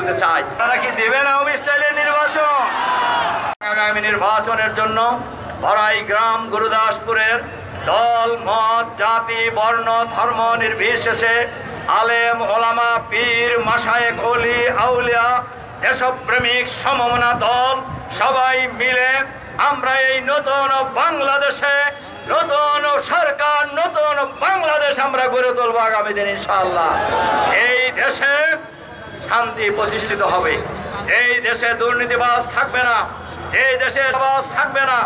তুলতে চাই। তারা কি দেবে না স্টাইলের নির্বাচন? আগামী নির্বাচনের জন্য বড়াই গ্রাম গুরুদাসপুরের দল মত জাতি বর্ণ ধর্ম নির্বিশেষে আলেম ওলামা পীর মাশায়েখ ওলি আউলিয়া দেশপ্রেমিক সমমনা দল সবাই মিলে আমরা এই নতুন বাংলাদেশে নতুন সরকার নতুন বাংলাদেশ আমরা গড়ে তুলব আগামী দিন ইনশাআল্লাহ। এই দেশে শান্তি প্রতিষ্ঠিত হবে, এই দেশে দুর্নীতিবাজ থাকবে না, এই দেশে বাজ থাকবে না,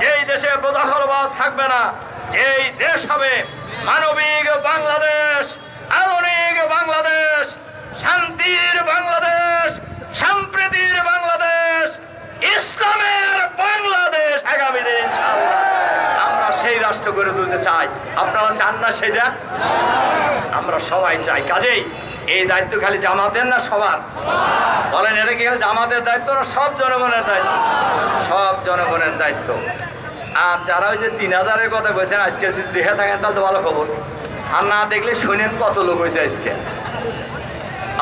যেই দেশে বেদখলবাজ থাকবে না, এই দেশ হবে মানবিক বাংলাদেশ, আধুনিক বাংলাদেশ, শান্তির বাংলাদেশ, সম্প্রীতির বাংলাদেশ, ইসলামের বাংলাদেশ আগামী দিন ইনশাআল্লাহ আমরা সেই রাষ্ট্র গড়ে তুলতে চাই। আপনারা চান না সেটা? আমরা সবাই চাই। কাজেই এই দায়িত্ব খালি জামাতের না সবার? বলেন, এটা কি খালি জামাতের দায়িত্ব না সব জনগণের দায়িত্ব? সব জনগণের দায়িত্ব। আর যারা ওই যে 3000-এর কথা কইছেন আজকে যদি দেখে থাকেন তাহলে তো ভালো খবর, আর না দেখলে শুনেন কত লোক হয়েছে আজকে।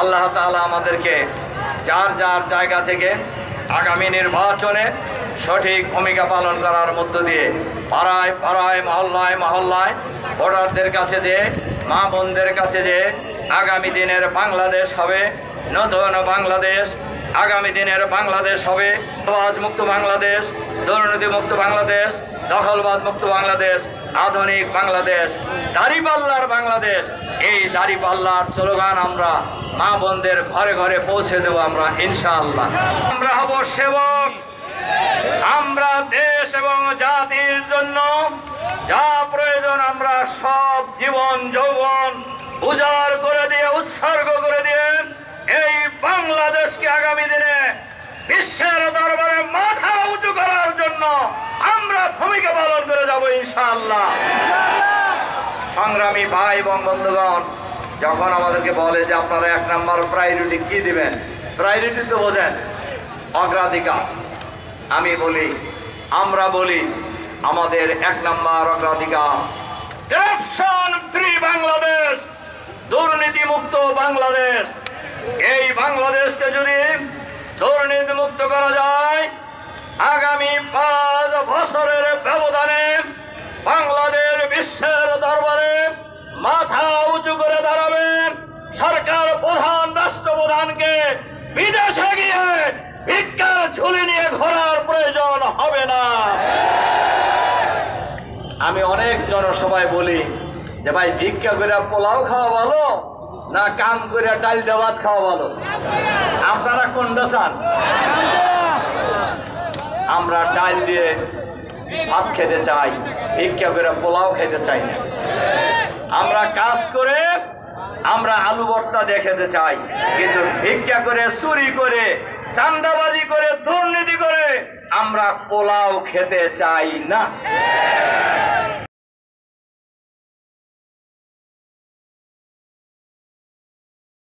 আল্লাহ তাআলা আমাদেরকে যার যার জায়গা থেকে আগামী নির্বাচনে সঠিক ভূমিকা পালন করার মধ্য দিয়ে পাড়ায় পাড়ায় মহল্লায় মহল্লায় ভোটারদের কাছে যে মা বোনদের কাছে যে আগামী দিনের বাংলাদেশ হবে নতুন বাংলাদেশ, আগামী দিনের বাংলাদেশ হবে সমাজ মুক্ত বাংলাদেশ, দুর্নীতি মুক্ত বাংলাদেশ, দখলবাদ মুক্ত বাংলাদেশ, আধুনিক বাংলাদেশ, দাড়িপাল্লার বাংলাদেশ। এই দাড়িপাল্লার স্লোগান আমরা মা বোনদের ঘরে ঘরে পৌঁছে দেব আমরা ইনশাআল্লাহ। আমরা হব সেবক, আমরা দেশ এবং জাতির জন্য যা প্রয়োজন আমরা সব জীবন যৌবন উজাড় করে দিয়ে উৎসর্গ করে দিয়ে এই বাংলাদেশকে আগামী দিনে বিশ্বের দরবারে মাথা উঁচু করার জন্য আমরা ভূমিকা পালন করে যাব ইনশাআল্লাহ। সংগ্রামী ভাই এবং বন্ধুগণ, যখন আমাদেরকে বলে যে আপনারা 1 নম্বর প্রায়োরিটি কি দিবেন, প্রায়োরিটি তো বোঝেন অগ্রাধিকার। আমি বলি, আমরা বলি আমাদের 1 নম্বর অগ্রাধিকার করাপশন ফ্রি বাংলাদেশ, দুর্নীতি মুক্ত বাংলাদেশ। এই বাংলাদেশকে যদি দুর্নীতি মুক্ত করা যায় আগামী 5 বছরের ব্যবধানে বাংলাদেশ বিশ্বের দরবারে মাথা উঁচু করে দাঁড়াবে। সরকার প্রধান রাষ্ট্রপ্রধানকে বিদেশে গিয়ে ভিক্ষার ঝুলি নিয়ে ঘোরার প্রয়োজন হবে না। আমি অনেক জনসভায় বলি যে ভাই ভিক্ষা করে পোলাও খাওয়া ভালো না কাম করে ডাল দিয়ে ভাত খাওয়া ভালো? আপনারা কোনটা চান? আমরা ডাল দিয়ে ভাত খেতে চাই, ভিক্ষা করে পোলাও খেতে চাই না। আমরা কাজ করে আমরা আলু ভর্তা দিয়ে খেতে চাই, কিন্তু ভিক্ষা করে চুরি করে চাঁদাবাজি করে দুর্নীতি করে আমরা পোলাও খেতে চাই না।